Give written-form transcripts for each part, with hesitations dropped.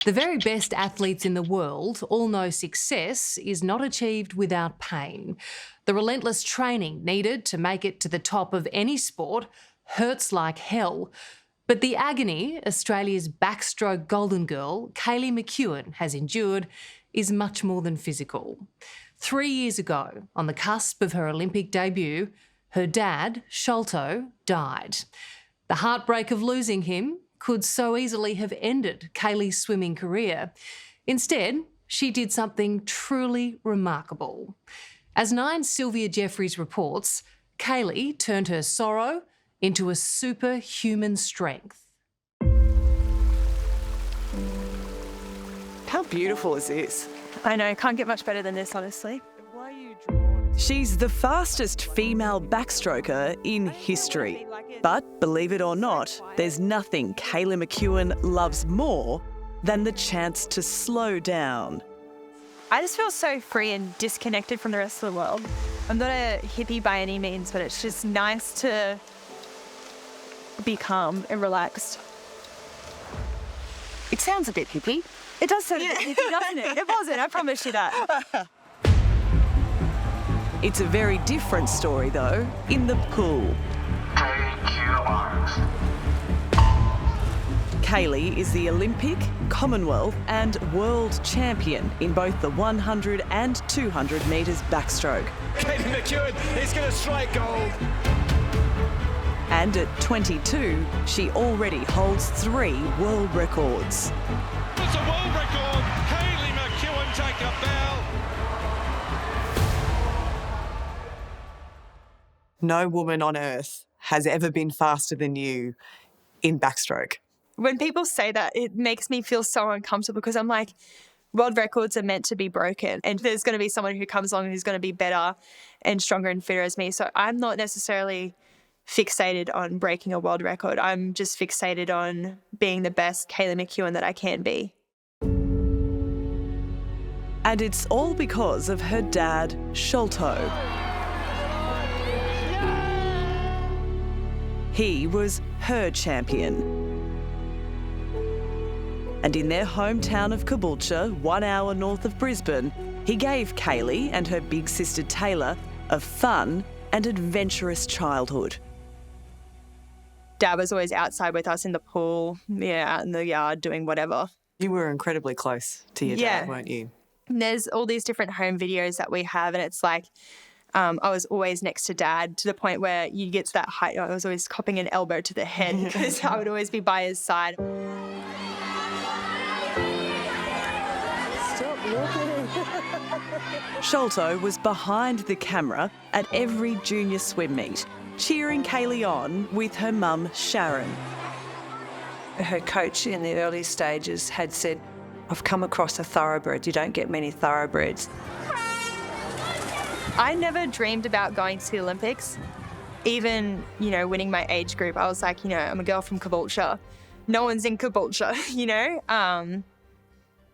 The very best athletes in the world all know success is not achieved without pain. The relentless training needed to make it to the top of any sport hurts like hell. But the agony Australia's backstroke golden girl, Kaylee McKeown, has endured is much more than physical. 3 years ago, on the cusp of her Olympic debut, her dad, Sholto, died. The heartbreak of losing him could so easily have ended Kaylee's swimming career. Instead, she did something truly remarkable. As Nine's Sylvia Jeffreys reports, Kaylee turned her sorrow into a superhuman strength. How beautiful is this? I know, can't get much better than this, honestly. Why are you drawn? She's the fastest female backstroker in history. But believe it or not, there's nothing Kaylee McKeown loves more than the chance to slow down. I just feel so free and disconnected from the rest of the world. I'm not a hippie by any means, but it's just nice to be calm and relaxed. It sounds a bit hippie. It does sound a bit hippie, doesn't it? It wasn't, I promise you that. It's a very different story, though, in the pool. Kaylee is the Olympic, Commonwealth and World Champion in both the 100 and 200 metres backstroke. Kaylee McKeown is going to strike gold. And at 22, she already holds 3 world records. It's a world record. Kaylee McKeown take a bow. No woman on earth has ever been faster than you in backstroke. When people say that, it makes me feel so uncomfortable because I'm like, world records are meant to be broken and there's going to be someone who comes along who's going to be better and stronger and fitter as me. So I'm not necessarily fixated on breaking a world record. I'm just fixated on being the best Kaylee McKeown that I can be. And it's all because of her dad, Sholto. He was her champion. And in their hometown of Caboolture, 1 hour north of Brisbane, he gave Kaylee and her big sister Taylor a fun and adventurous childhood. Dad was always outside with us in the pool, out in the yard doing whatever. You were incredibly close to your dad, weren't you? And there's all these different home videos that we have and it's like, I was always next to Dad to the point where you get to that height. I was always copping an elbow to the head because I would always be by his side. Sholto was behind the camera at every junior swim meet, cheering Kaylee on with her mum, Sharon. Her coach in the early stages had said, I've come across a thoroughbred. You don't get many thoroughbreds. I never dreamed about going to the Olympics. Even, winning my age group, I was like, I'm a girl from Caboolture. No one's in Caboolture,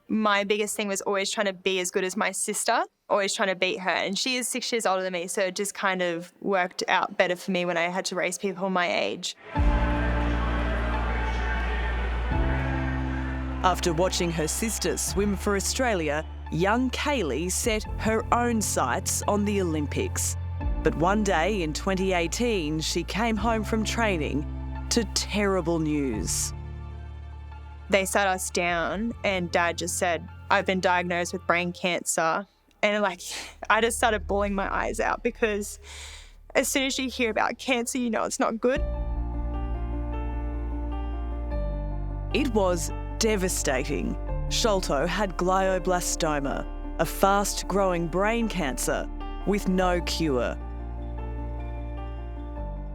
My biggest thing was always trying to be as good as my sister, always trying to beat her. And she is 6 years older than me, so it just kind of worked out better for me when I had to race people my age. After watching her sister swim for Australia, young Kaylee set her own sights on the Olympics. But one day in 2018, she came home from training to terrible news. They sat us down and Dad just said, I've been diagnosed with brain cancer. And I just started bawling my eyes out because as soon as you hear about cancer, it's not good. It was devastating. Sholto had glioblastoma, a fast-growing brain cancer with no cure.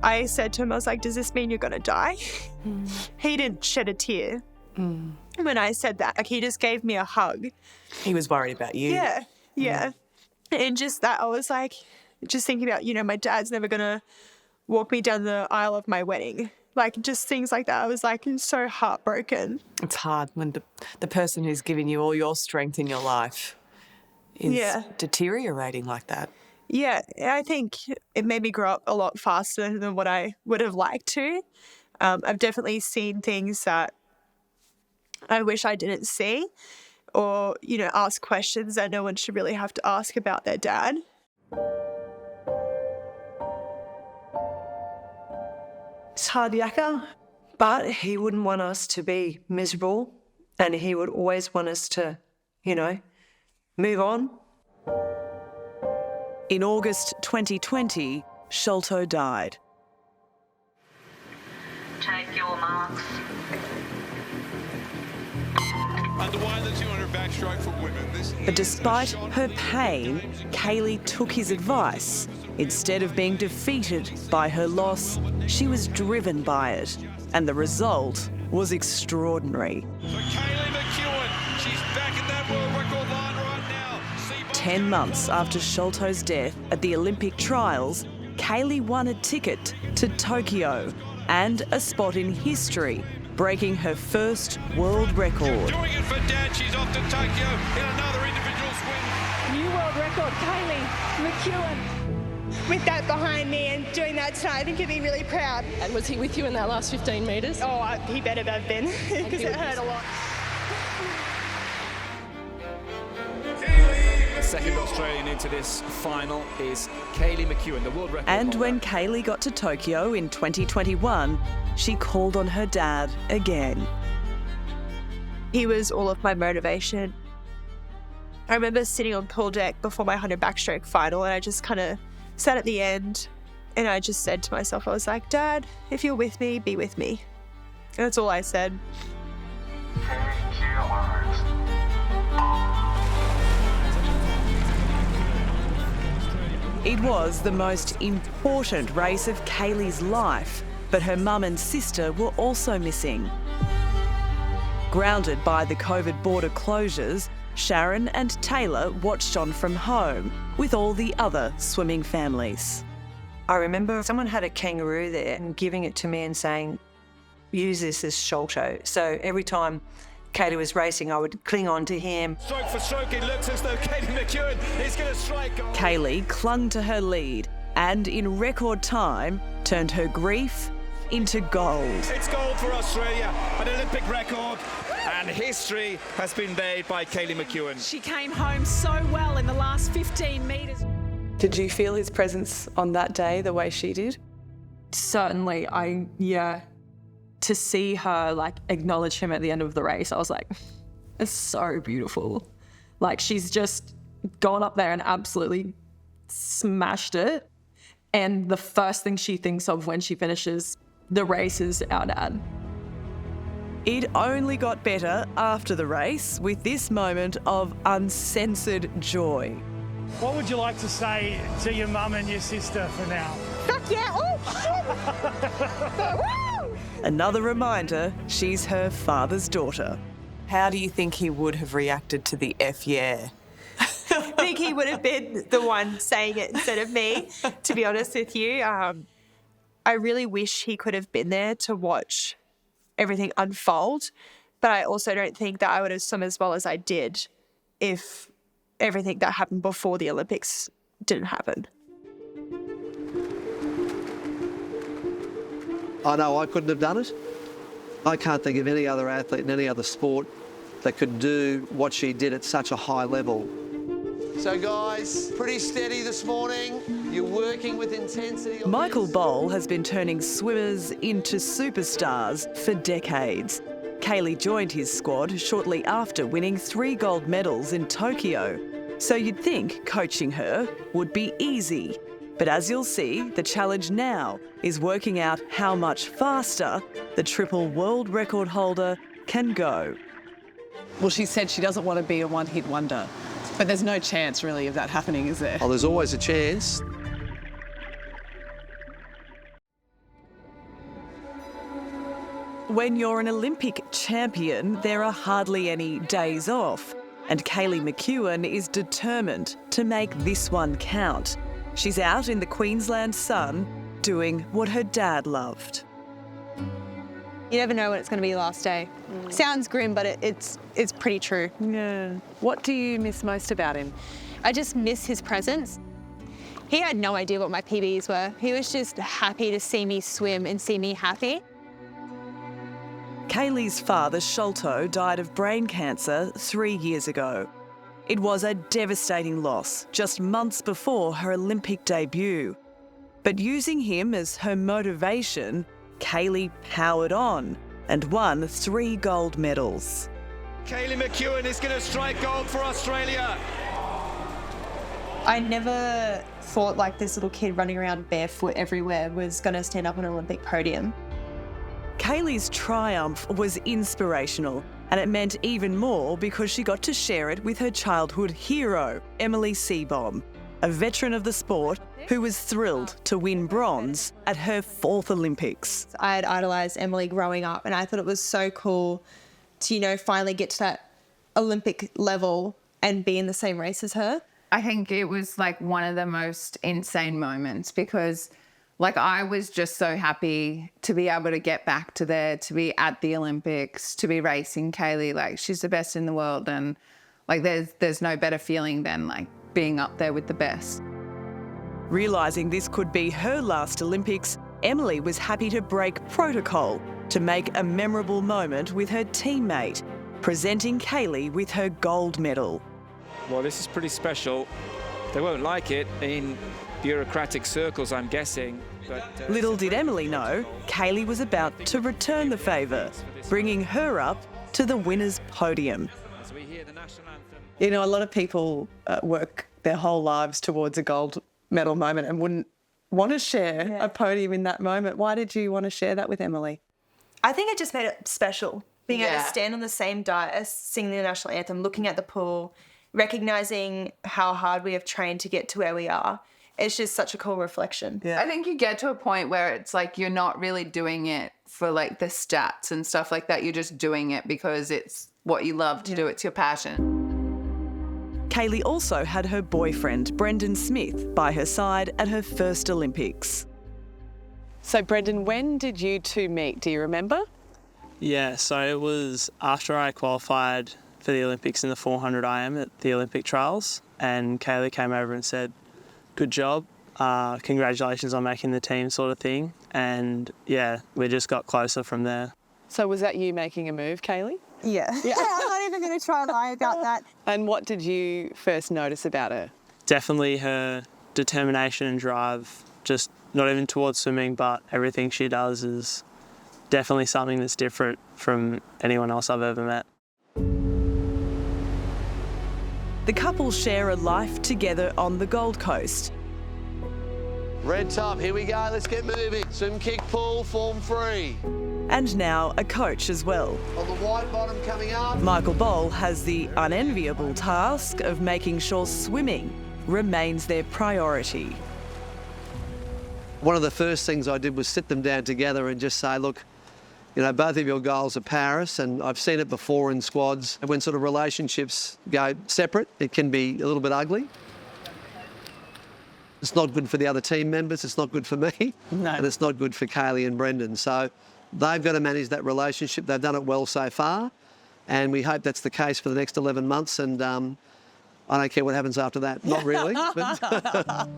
I said to him, I was like, does this mean you're going to die? He didn't shed a tear. When I said that, he just gave me a hug. He was worried about you. Yeah. And just that, I was like, just thinking about, my dad's never going to walk me down the aisle of my wedding. Just things like that. I was so heartbroken. It's hard when the person who's given you all your strength in your life is deteriorating like that. Yeah, I think it made me grow up a lot faster than what I would have liked to. I've definitely seen things that I wish I didn't see, or, ask questions that no one should really have to ask about their dad. It's hard yakka, but he wouldn't want us to be miserable, and he would always want us to, move on. In August 2020, Sholto died. Take your marks. Underway the 200 backstroke for women. But despite her pain, Kaylee took his advice. Instead of being defeated by her loss, she was driven by it. And the result was extraordinary. So Kaylee McKeown, she's back in that world record line right now. 10 months after Sholto's death at the Olympic trials, Kaylee won a ticket to Tokyo and a spot in history, breaking her first world record. Doing it for Dad, she's off to Tokyo in another individual swim. New world record, Kaylee McKeown. With that behind me and doing that tonight, I think he'd be really proud. And was he with you in that last 15 metres? Oh, he better have been, because it hurt a lot. The second Australian into this final is Kaylee McKeown, the world record And holder. when Kaylee got to Tokyo in 2021, she called on her dad again. He was all of my motivation. I remember sitting on pool deck before my 100 backstroke final, and I just kind of sat at the end and I just said to myself, I was like, Dad, if you're with me, be with me. And that's all I said. It was the most important race of Kaylee's life, but her mum and sister were also missing. Grounded by the COVID border closures, Sharon and Taylor watched on from home with all the other swimming families. I remember someone had a kangaroo there and giving it to me and saying, use this as Sholto. So every time Kaylee was racing, I would cling on to him. Stroke for stroke, it looks as though Kaylee McKeown is going to strike gold. Kaylee clung to her lead and in record time turned her grief into gold. It's gold for Australia, an Olympic record, and history has been made by Kaylee McKeown. She came home so well in the last 15 metres. Did you feel his presence on that day the way she did? Certainly, to see her acknowledge him at the end of the race, I was like, it's so beautiful. She's just gone up there and absolutely smashed it. And the first thing she thinks of when she finishes the race is our dad. It only got better after the race with this moment of uncensored joy. What would you like to say to your mum and your sister for now? Fuck yeah! Oh, shit! Another reminder, she's her father's daughter. How do you think he would have reacted to the F yeah? I think he would have been the one saying it instead of me, to be honest with you. I really wish he could have been there to watch everything unfold, but I also don't think that I would have swum as well as I did if everything that happened before the Olympics didn't happen. I know I couldn't have done it. I can't think of any other athlete in any other sport that could do what she did at such a high level. So guys, pretty steady this morning. You're working with intensity. Michael Bowl has been turning swimmers into superstars for decades. Kaylee joined his squad shortly after winning 3 gold medals in Tokyo. So you'd think coaching her would be easy. But as you'll see, the challenge now is working out how much faster the triple world record holder can go. Well, she said she doesn't want to be a one-hit wonder, but there's no chance really of that happening, is there? Oh, there's always a chance. When you're an Olympic champion, there are hardly any days off. And Kaylee McKeown is determined to make this one count. She's out in the Queensland sun doing what her dad loved. You never know when it's going to be the last day. Sounds grim, but it's pretty true. Yeah. What do you miss most about him? I just miss his presence. He had no idea what my PBs were. He was just happy to see me swim and see me happy. Kaylee's father, Sholto, died of brain cancer 3 years ago. It was a devastating loss just months before her Olympic debut. But using him as her motivation, Kaylee powered on and won 3 gold medals. Kaylee McKeown is going to strike gold for Australia. I never thought like this little kid running around barefoot everywhere was going to stand up on an Olympic podium. Kaylee's triumph was inspirational, and it meant even more because she got to share it with her childhood hero, Emily Seebohm, a veteran of the sport who was thrilled to win bronze at her 4th Olympics. I had idolised Emily growing up, and I thought it was so cool to, finally get to that Olympic level and be in the same race as her. I think it was like one of the most insane moments because like I was just so happy to be able to get back to there, to be at the Olympics, to be racing Kaylee. Like she's the best in the world, and like there's no better feeling than like being up there with the best. Realising this could be her last Olympics, Emily was happy to break protocol to make a memorable moment with her teammate, presenting Kaylee with her gold medal. Well, this is pretty special. They won't like it in bureaucratic circles, I'm guessing. But, Little did Emily know, Kaylee was about to return the favour, bringing her up to the winner's podium. As we hear the national anthem. A lot of people work their whole lives towards a gold medal moment and wouldn't want to share a podium in that moment. Why did you want to share that with Emily? I think it just made it special, being able to stand on the same dais, singing the national anthem, looking at the pool, recognising how hard we have trained to get to where we are. It's just such a cool reflection. I think you get to a point where it's like you're not really doing it for like the stats and stuff like that. You're just doing it because it's what you love to do. It's your passion. Kaylee also had her boyfriend, Brendan Smith, by her side at her first Olympics. So, Brendan, when did you two meet? Do you remember? Yeah, so it was after I qualified for the Olympics in the 400 IM at the Olympic trials, and Kaylee came over and said, "Good job, congratulations on making the team," sort of thing. And yeah, we just got closer from there. So was that you making a move, Kaylee? Yeah. I'm not even going to try and lie about that. And what did you first notice about her? Definitely her determination and drive, just not even towards swimming, but everything she does is definitely something that's different from anyone else I've ever met. The couple share a life together on the Gold Coast. Red top, here we go, let's get moving. Swim, kick, pull, form 3. And now a coach as well. On the white bottom coming up. Michael Boll has the unenviable task of making sure swimming remains their priority. One of the first things I did was sit them down together and just say, look, both of your goals are Paris, and I've seen it before in squads. And when sort of relationships go separate, it can be a little bit ugly. It's not good for the other team members, it's not good for me, and it's not good for Kaylee and Brendan. So they've got to manage that relationship. They've done it well so far, and we hope that's the case for the next 11 months, and I don't care what happens after that. Not really. But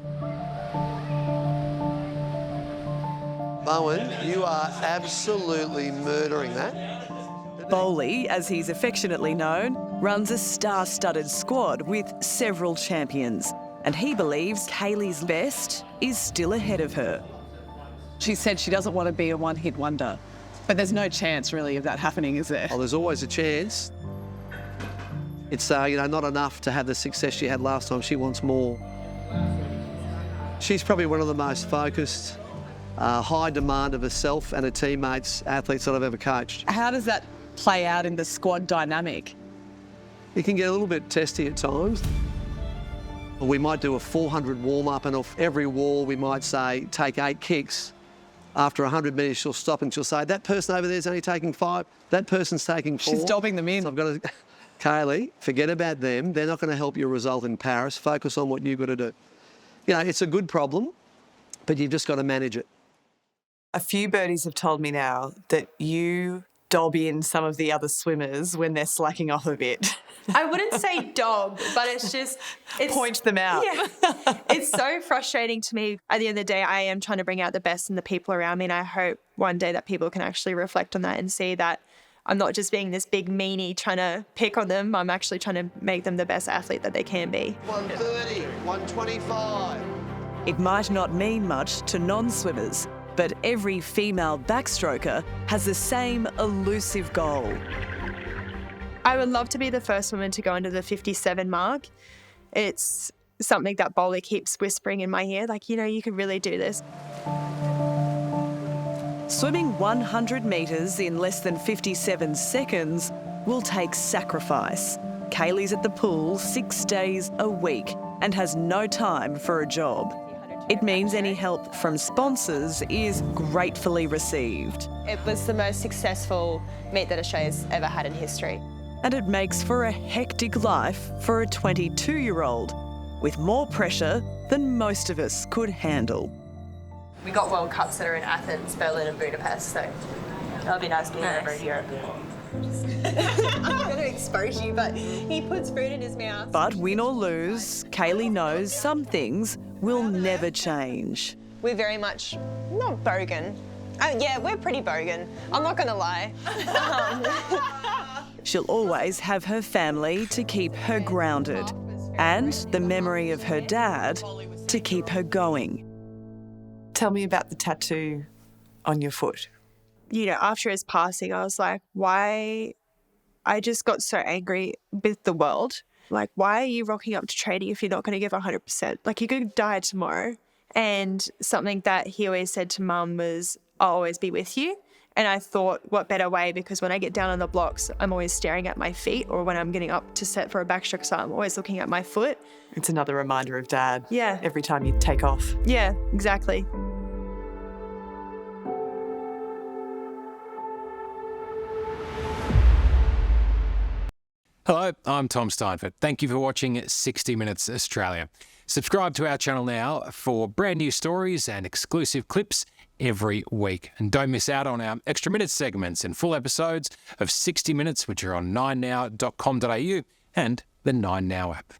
Bowen, you are absolutely murdering that. Bowley, as he's affectionately known, runs a star-studded squad with several champions, and he believes Kaylee's best is still ahead of her. She said she doesn't want to be a one-hit wonder, but there's no chance really of that happening, is there? Oh, there's always a chance. It's not enough to have the success she had last time. She wants more. She's probably one of the most focused, high demand of herself and her teammates, athletes that I've ever coached. How does that play out in the squad dynamic? It can get a little bit testy at times. We might do a 400 warm-up, and off every wall we might say, take 8 kicks. After 100 metres, she'll stop and she'll say, that person over there is only taking 5, that person's taking 4. She's dobbing them in. So I've got to, Kaylee, forget about them. They're not going to help your result in Paris. Focus on what you've got to do. It's a good problem, but you've just got to manage it. A few birdies have told me now that you dob in some of the other swimmers when they're slacking off a bit. I wouldn't say dog, but it's point them out. Yeah. It's so frustrating to me. At the end of the day, I am trying to bring out the best in the people around me, and I hope one day that people can actually reflect on that and see that I'm not just being this big meanie trying to pick on them. I'm actually trying to make them the best athlete that they can be. 130, 125. It might not mean much to non-swimmers, but every female backstroker has the same elusive goal. I would love to be the first woman to go under the 57 mark. It's something that Bowley keeps whispering in my ear, like, you could really do this. Swimming 100 metres in less than 57 seconds will take sacrifice. Kaylee's at the pool 6 days a week and has no time for a job. It means any help from sponsors is gratefully received. It was the most successful meet that Australia's ever had in history. And it makes for a hectic life for a 22-year-old, with more pressure than most of us could handle. We got World Cups that are in Athens, Berlin and Budapest, so that'll be nice being over in Europe. I'm going to expose you, but he puts food in his mouth. But win or lose, Kaylee knows some things will never change. We're very much not bogan. Yeah, we're pretty bogan. I'm not going to lie. She'll always have her family to keep her grounded and the memory of her dad to keep her going. Tell me about the tattoo on your foot. After his passing, I was like, why? I just got so angry with the world. Like, why are you rocking up to training if you're not going to give 100%? Like, you could die tomorrow. And something that he always said to Mum was, I'll always be with you. And I thought, what better way? Because when I get down on the blocks, I'm always staring at my feet, or when I'm getting up to set for a backstroke, so I'm always looking at my foot. It's another reminder of Dad. Yeah. Every time you take off. Yeah, exactly. Hello, I'm Tom Steinfort. Thank you for watching 60 Minutes Australia. Subscribe to our channel now for brand new stories and exclusive clips every week. And don't miss out on our extra minutes segments and full episodes of 60 Minutes, which are on 9now.com.au and the 9Now app.